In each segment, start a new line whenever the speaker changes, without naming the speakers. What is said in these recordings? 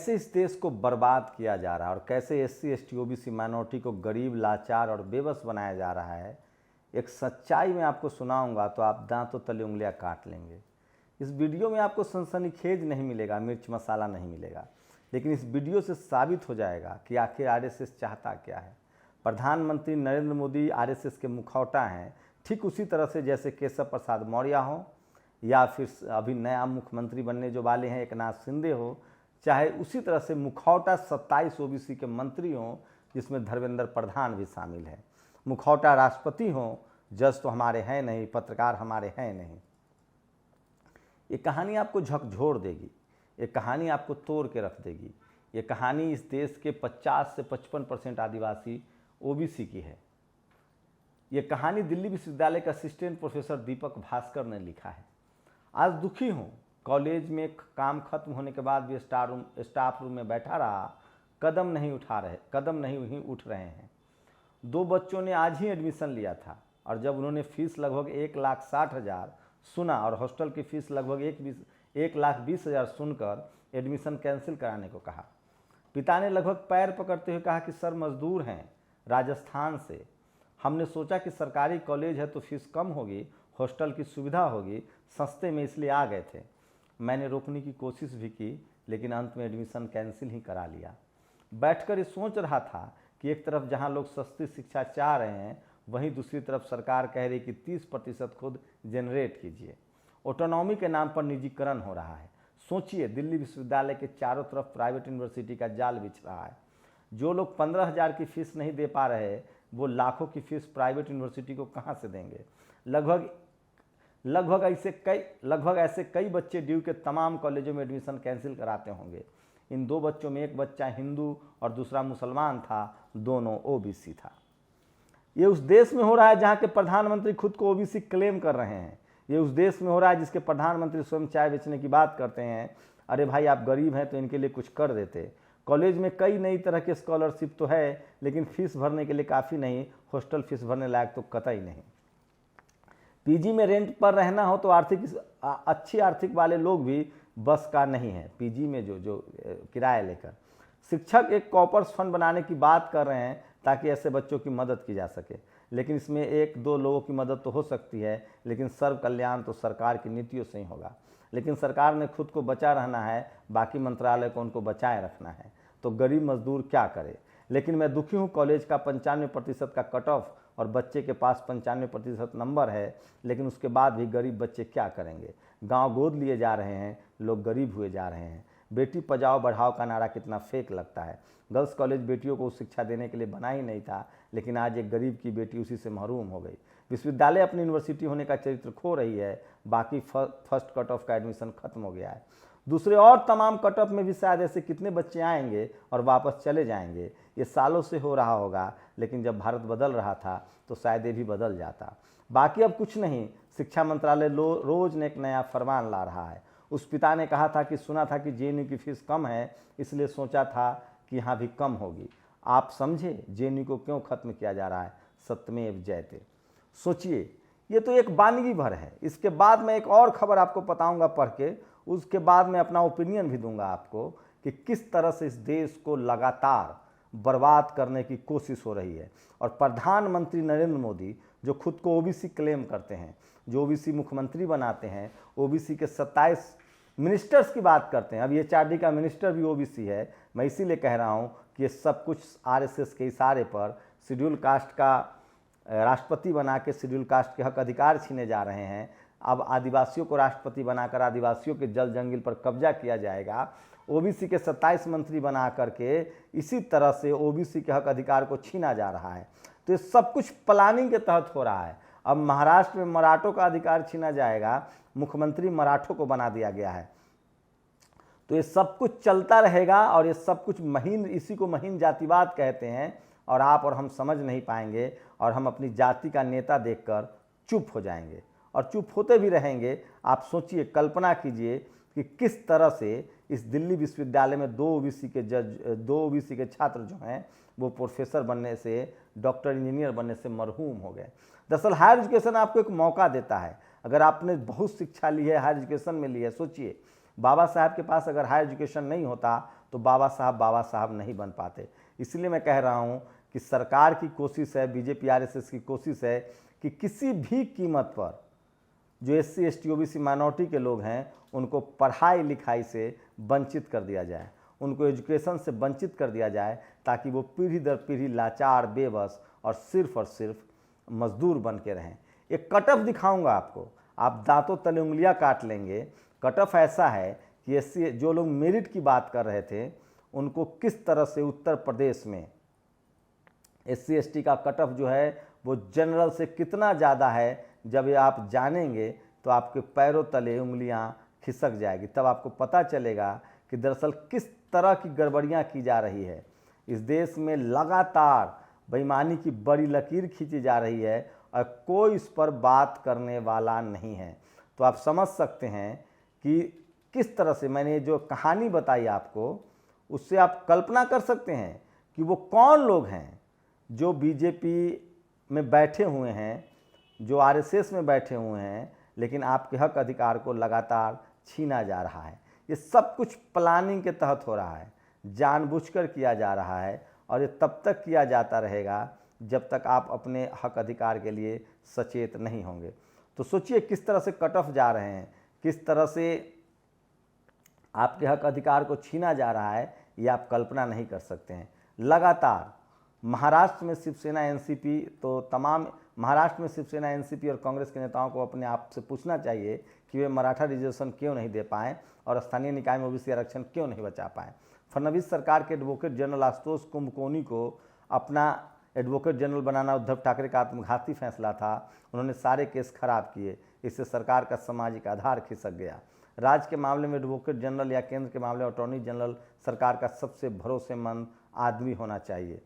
कैसे इस देश को बर्बाद किया जा रहा है और कैसे एससी एसटी ओबीसी माइनॉरिटी को गरीब, लाचार और बेबस बनाया जा रहा है, एक सच्चाई मैं आपको सुनाऊंगा तो आप दांतों तले उंगलियां काट लेंगे। इस वीडियो में आपको सनसनीखेज नहीं मिलेगा, मिर्च मसाला नहीं मिलेगा, लेकिन इस वीडियो से साबित हो जाएगा कि आखिर आरएसएस चाहता क्या है। प्रधानमंत्री नरेंद्र मोदी आरएसएस के मुखौटा हैं, ठीक उसी तरह से जैसे केशव प्रसाद मौर्य हो या फिर अभी नया मुख्यमंत्री बनने जो वाले हैं एकनाथ शिंदे हो, चाहे उसी तरह से मुखौटा 27 ओबीसी के मंत्री हों जिसमें धर्मेंद्र प्रधान भी शामिल है। मुखौटा राष्ट्रपति हों, जज तो हमारे हैं नहीं, पत्रकार हमारे हैं नहीं। ये कहानी आपको झकझोर देगी, ये कहानी आपको तोड़ के रख देगी। ये कहानी इस देश के 50 से 55% आदिवासी ओबीसी की है। ये कहानी दिल्ली विश्वविद्यालय के असिस्टेंट प्रोफेसर दीपक भास्कर ने लिखा है। आज दुखी हूँ, कॉलेज में काम खत्म होने के बाद भी स्टाफ रूम में बैठा रहा, कदम नहीं उठ रहे हैं। 2 बच्चों ने आज ही एडमिशन लिया था और जब उन्होंने फीस लगभग 1,60,000 सुना और हॉस्टल की फीस लगभग 1,20,000 सुनकर एडमिशन कैंसिल कराने को कहा। पिता ने लगभग पैर पकड़ते हुए कहा कि सर मजदूर हैं राजस्थान से, हमने सोचा कि सरकारी कॉलेज है तो फीस कम होगी, हॉस्टल की सुविधा होगी, सस्ते में, इसलिए आ गए थे। मैंने रोकने की कोशिश भी की लेकिन अंत में एडमिशन कैंसिल ही करा लिया। बैठकर ये सोच रहा था कि एक तरफ जहां लोग सस्ती शिक्षा चाह रहे हैं, वहीं दूसरी तरफ सरकार कह रही कि 30% खुद जनरेट कीजिए। ऑटोनॉमी के नाम पर निजीकरण हो रहा है। सोचिए, दिल्ली विश्वविद्यालय के चारों तरफ प्राइवेट यूनिवर्सिटी का जाल बिछ रहा है। जो लोग 15,000 की फीस नहीं दे पा रहे, वो लाखों की फीस प्राइवेट यूनिवर्सिटी को कहाँ से देंगे। लगभग ऐसे कई बच्चे ड्यू के तमाम कॉलेजों में एडमिशन कैंसिल कराते होंगे। इन 2 बच्चों में एक बच्चा हिंदू और दूसरा मुसलमान था, दोनों ओबीसी था। ये उस देश में हो रहा है जहाँ के प्रधानमंत्री खुद को ओबीसी क्लेम कर रहे हैं। ये उस देश में हो रहा है जिसके प्रधानमंत्री स्वयं चाय बेचने की बात करते हैं। अरे भाई, आप गरीब हैं तो इनके लिए कुछ कर देते। कॉलेज में कई नई तरह की स्कॉलरशिप तो है, लेकिन फीस भरने के लिए काफ़ी नहीं, हॉस्टल फीस भरने लायक तो कतई नहीं। पीजी में रेंट पर रहना हो तो अच्छी आर्थिक वाले लोग भी बस का नहीं है। पीजी में जो किराया लेकर शिक्षक एक कॉपर्स फंड बनाने की बात कर रहे हैं ताकि ऐसे बच्चों की मदद की जा सके, लेकिन इसमें 1-2 लोगों की मदद तो हो सकती है, लेकिन सर्व कल्याण तो सरकार की नीतियों से ही होगा। लेकिन सरकार ने खुद को बचा रहना है, बाकी मंत्रालय को उनको बचाए रखना है, तो गरीब मजदूर क्या करे। लेकिन मैं दुखी हूँ, कॉलेज का 95% का कट ऑफ और बच्चे के पास 95% नंबर है, लेकिन उसके बाद भी गरीब बच्चे क्या करेंगे। गांव गोद लिए जा रहे हैं, लोग गरीब हुए जा रहे हैं। बेटी पढ़ाओ बढ़ाओ का नारा कितना फेक लगता है। गर्ल्स कॉलेज बेटियों को शिक्षा देने के लिए बना ही नहीं था, लेकिन आज एक गरीब की बेटी उसी से महरूम हो गई। विश्वविद्यालय अपनी यूनिवर्सिटी होने का चरित्र खो रही है, बाकी फर्स्ट कट ऑफ का एडमिशन खत्म हो गया है। दूसरे और तमाम कट ऑफ में भी शायद ऐसे कितने बच्चे आएंगे और वापस चले जाएंगे। ये सालों से हो रहा होगा, लेकिन जब भारत बदल रहा था तो शायद ये भी बदल जाता। बाकी अब कुछ नहीं, शिक्षा मंत्रालय रोज एक नया फरमान ला रहा है। उस पिता ने कहा था कि सुना था कि जेएनयू की फीस कम है, इसलिए सोचा था कि यहाँ भी कम होगी। आप समझे जेएनयू को क्यों खत्म किया जा रहा है? सत्यमेव जयते। सोचिए, ये तो एक वानगी भर है। इसके बाद मैं एक और खबर आपको बताऊंगा पढ़ के, उसके बाद मैं अपना ओपिनियन भी दूंगा आपको कि किस तरह से इस देश को लगातार बर्बाद करने की कोशिश हो रही है। और प्रधानमंत्री नरेंद्र मोदी जो खुद को ओबीसी क्लेम करते हैं, जो ओबीसी मुख्यमंत्री बनाते हैं, ओबीसी के 27 मिनिस्टर्स की बात करते हैं। अब ये चारडी का मिनिस्टर भी ओबीसी है। मैं इसीलिए कह रहा हूँ कि ये सब कुछ आरएसएस के इशारे पर शेड्यूल कास्ट का राष्ट्रपति बना के शेड्यूल कास्ट के हक अधिकार छीने जा रहे हैं। अब आदिवासियों को राष्ट्रपति बनाकर आदिवासियों के जल जंगल पर कब्जा किया जाएगा। ओबीसी के 27 मंत्री बना करके इसी तरह से ओबीसी के हक अधिकार को छीना जा रहा है। तो ये सब कुछ प्लानिंग के तहत हो रहा है। अब महाराष्ट्र में मराठों का अधिकार छीना जाएगा, मुख्यमंत्री मराठों को बना दिया गया है। तो ये सब कुछ चलता रहेगा और ये सब कुछ महीन, इसी को महीन जातिवाद कहते हैं। और आप और हम समझ नहीं पाएंगे और हम अपनी जाति का नेता देखकर चुप हो जाएंगे और चुप होते भी रहेंगे। आप सोचिए, कल्पना कीजिए कि किस तरह से इस दिल्ली विश्वविद्यालय में 2 ओबीसी के छात्र जो हैं वो प्रोफेसर बनने से, डॉक्टर, इंजीनियर बनने से मरहूम हो गए। दरअसल हायर एजुकेशन आपको एक मौका देता है। अगर आपने बहुत शिक्षा ली है, हायर एजुकेशन में ली है, सोचिए बाबा साहब के पास अगर हायर एजुकेशन नहीं होता तो बाबा साहब नहीं बन पाते। इसलिए मैं कह रहा हूँ कि सरकार की कोशिश है, बीजेपी आरएसएस की कोशिश है कि किसी भी कीमत पर जो SC ST OBC माइनॉरिटी के लोग हैं उनको पढ़ाई लिखाई से वंचित कर दिया जाए, उनको एजुकेशन से वंचित कर दिया जाए, ताकि वो पीढ़ी दर पीढ़ी लाचार, बेबस और सिर्फ मजदूर बन के रहें। एक कट ऑफ दिखाऊंगा आपको, आप दांतों तले उंगलियां काट लेंगे। कट ऑफ ऐसा है कि SC जो लोग मेरिट की बात कर रहे थे उनको किस तरह से उत्तर प्रदेश में SC ST का कट ऑफ जो है वो जनरल से कितना ज़्यादा है, जब ये आप जानेंगे तो आपके पैरों तले उंगलियां खिसक जाएगी। तब आपको पता चलेगा कि दरअसल किस तरह की गड़बड़ियां की जा रही है। इस देश में लगातार बेईमानी की बड़ी लकीर खींची जा रही है और कोई इस पर बात करने वाला नहीं है। तो आप समझ सकते हैं कि किस तरह से मैंने जो कहानी बताई आपको, उससे आप कल्पना कर सकते हैं कि वो कौन लोग हैं जो बीजेपी में बैठे हुए हैं, जो आरएसएस में बैठे हुए हैं, लेकिन आपके हक अधिकार को लगातार छीना जा रहा है। ये सब कुछ प्लानिंग के तहत हो रहा है, जानबूझकर किया जा रहा है, और ये तब तक किया जाता रहेगा जब तक आप अपने हक अधिकार के लिए सचेत नहीं होंगे। तो सोचिए किस तरह से कट ऑफ जा रहे हैं, किस तरह से आपके हक अधिकार को छीना जा रहा है, ये आप कल्पना नहीं कर सकते हैं। लगातार महाराष्ट्र में शिवसेना एनसीपी, तो तमाम महाराष्ट्र में शिवसेना एनसीपी और कांग्रेस के नेताओं को अपने आप से पूछना चाहिए कि वे मराठा रिजर्वेशन क्यों नहीं दे पाए और स्थानीय निकाय में ओबीसी आरक्षण क्यों नहीं बचा पाए। फडणवीस सरकार के एडवोकेट जनरल आशुतोष कुंभकोनी को अपना एडवोकेट जनरल बनाना उद्धव ठाकरे का आत्मघाती फैसला था। उन्होंने सारे केस खराब किए, इससे सरकार का सामाजिक आधार खिसक गया। राज्य के मामले में एडवोकेट जनरल या केंद्र के मामले में अटॉर्नी जनरल सरकार का सबसे भरोसेमंद आदमी होना चाहिए।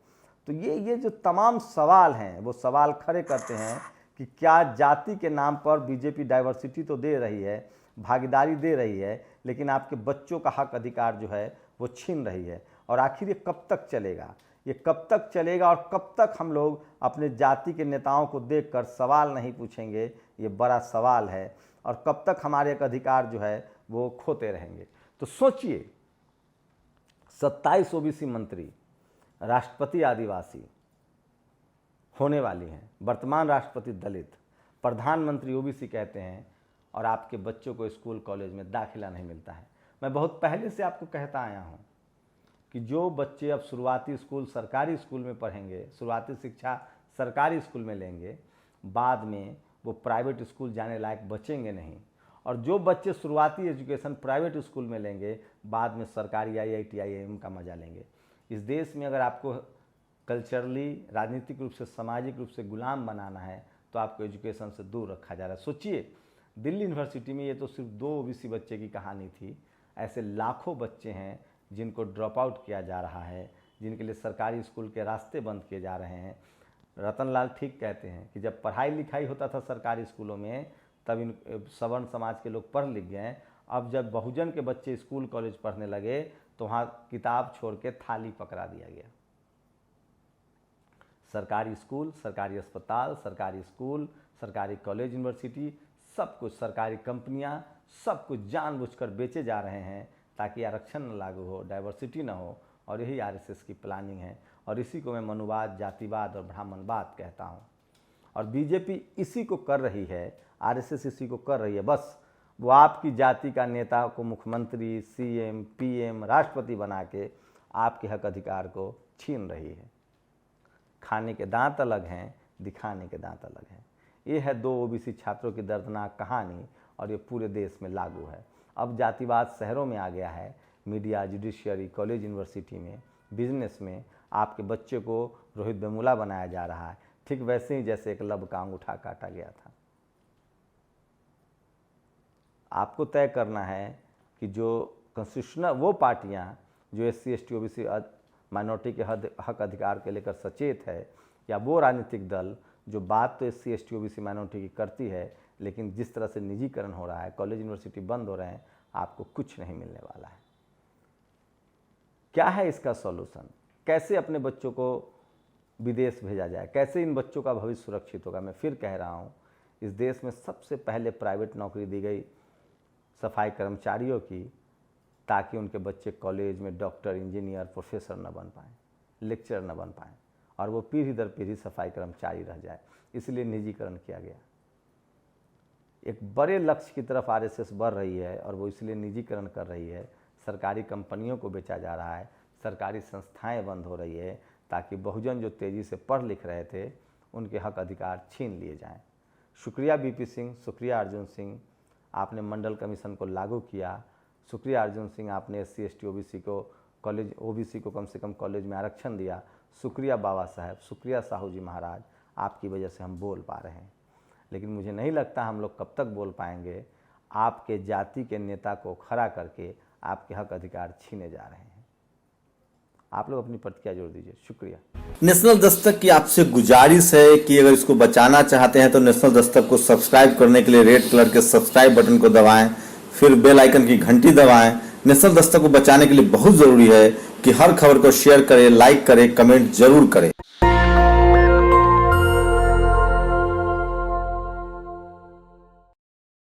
तो ये जो तमाम सवाल हैं वो सवाल खड़े करते हैं कि क्या जाति के नाम पर बीजेपी डाइवर्सिटी तो दे रही है, भागीदारी दे रही है, लेकिन आपके बच्चों का हक अधिकार जो है वो छीन रही है। और आखिर ये कब तक चलेगा, ये कब तक चलेगा और कब तक हम लोग अपने जाति के नेताओं को देखकर सवाल नहीं पूछेंगे, ये बड़ा सवाल है। और कब तक हमारे एक अधिकार जो है वो खोते रहेंगे। तो सोचिए 27 ओबीसी मंत्री, राष्ट्रपति आदिवासी होने वाली हैं, वर्तमान राष्ट्रपति दलित, प्रधानमंत्री ओबीसी कहते हैं, और आपके बच्चों को स्कूल कॉलेज में दाखिला नहीं मिलता है। मैं बहुत पहले से आपको कहता आया हूं कि जो बच्चे अब शुरुआती स्कूल सरकारी स्कूल में पढ़ेंगे, शुरुआती शिक्षा सरकारी स्कूल में लेंगे, बाद में वो प्राइवेट स्कूल जाने लायक बचेंगे नहीं। और जो बच्चे शुरुआती एजुकेशन प्राइवेट स्कूल में लेंगे, बाद में सरकारी IIT IIM का मजा लेंगे। इस देश में अगर आपको कल्चरली, राजनीतिक रूप से, सामाजिक रूप से गुलाम बनाना है तो आपको एजुकेशन से दूर रखा जा रहा है। सोचिए दिल्ली यूनिवर्सिटी में ये तो सिर्फ 2 ओबीसी बच्चे की कहानी थी, ऐसे लाखों बच्चे हैं जिनको ड्रॉप आउट किया जा रहा है, जिनके लिए सरकारी स्कूल के रास्ते बंद किए जा रहे हैं। रतनलाल ठीक कहते हैं कि जब पढ़ाई लिखाई होता था सरकारी स्कूलों में, तब इन सवर्ण समाज के लोग पढ़ लिख गए। अब जब बहुजन के बच्चे स्कूल कॉलेज पढ़ने लगे तो वहाँ किताब छोड़ के थाली पकड़ा दिया गया। सरकारी स्कूल, सरकारी अस्पताल, सरकारी स्कूल, सरकारी कॉलेज, यूनिवर्सिटी, सब कुछ, सरकारी कंपनियां, सब कुछ जानबूझकर बेचे जा रहे हैं ताकि आरक्षण न लागू हो, डाइवर्सिटी न हो। और यही आरएसएस की प्लानिंग है, और इसी को मैं मनुवाद, जातिवाद और ब्राह्मणवाद कहता हूँ। और बीजेपी इसी को कर रही है, आरएसएस इसी को कर रही है। बस वो आपकी जाति का नेता को मुख्यमंत्री, CM, PM, राष्ट्रपति बना के आपके हक अधिकार को छीन रही है। खाने के दांत अलग हैं, दिखाने के दांत अलग हैं। ये है 2 ओबीसी छात्रों की दर्दनाक कहानी, और ये पूरे देश में लागू है। अब जातिवाद शहरों में आ गया है, मीडिया, जुडिशियरी, कॉलेज, यूनिवर्सिटी में, बिजनेस में आपके बच्चे को रोहित वेमुला बनाया जा रहा है, ठीक वैसे ही जैसे एक लब का अंगूठा काटा गया था। आपको तय करना है कि जो कॉन्स्टिट्यूशनल, वो पार्टियां जो SC ST OBC माइनॉरिटी के हक अधिकार के लेकर सचेत है, या वो राजनीतिक दल जो बात तो SC ST OBC माइनॉरिटी की करती है, लेकिन जिस तरह से निजीकरण हो रहा है, कॉलेज यूनिवर्सिटी बंद हो रहे हैं, आपको कुछ नहीं मिलने वाला है। क्या है इसका सॉल्यूशन? कैसे अपने बच्चों को विदेश भेजा जाए, कैसे इन बच्चों का भविष्य सुरक्षित होगा? मैं फिर कह रहा हूँ, इस देश में सबसे पहले प्राइवेट नौकरी दी गई सफाई कर्मचारियों की ताकि उनके बच्चे कॉलेज में डॉक्टर, इंजीनियर, प्रोफेसर न बन पाएँ, लेक्चरर न बन पाएँ और वो पीढ़ी दर पीढ़ी सफाई कर्मचारी रह जाए। इसलिए निजीकरण किया गया। एक बड़े लक्ष्य की तरफ आरएसएस बढ़ रही है और वो इसलिए निजीकरण कर रही है। सरकारी कंपनियों को बेचा जा रहा है, सरकारी संस्थाएं बंद हो रही है, ताकि बहुजन जो तेज़ी से पढ़ लिख रहे थे उनके हक अधिकार छीन लिए जाएं। शुक्रिया बीपी सिंह, शुक्रिया अर्जुन सिंह, आपने मंडल कमीशन को लागू किया। शुक्रिया अर्जुन सिंह, आपने SC ST OBC को कॉलेज, OBC को कम से कम कॉलेज में आरक्षण दिया। शुक्रिया बाबा साहब, शुक्रिया साहू जी महाराज, आपकी वजह से हम बोल पा रहे हैं। लेकिन मुझे नहीं लगता हम लोग कब तक बोल पाएंगे। आपके जाति के नेता को खड़ा करके आपके हक अधिकार छीने जा रहे हैं। आप लोग अपनी प्रतिक्रिया जोड़ दीजिए। शुक्रिया।
नेशनल दस्तक की आपसे गुजारिश है कि अगर इसको बचाना चाहते हैं तो नेशनल दस्तक को सब्सक्राइब करने के लिए रेड कलर के सब्सक्राइब बटन को दबाएं, फिर बेल आइकन की घंटी दबाएं। नेशनल दस्तक को बचाने के लिए बहुत जरूरी है कि हर खबर को शेयर करें, लाइक करें, कमेंट जरूर करें।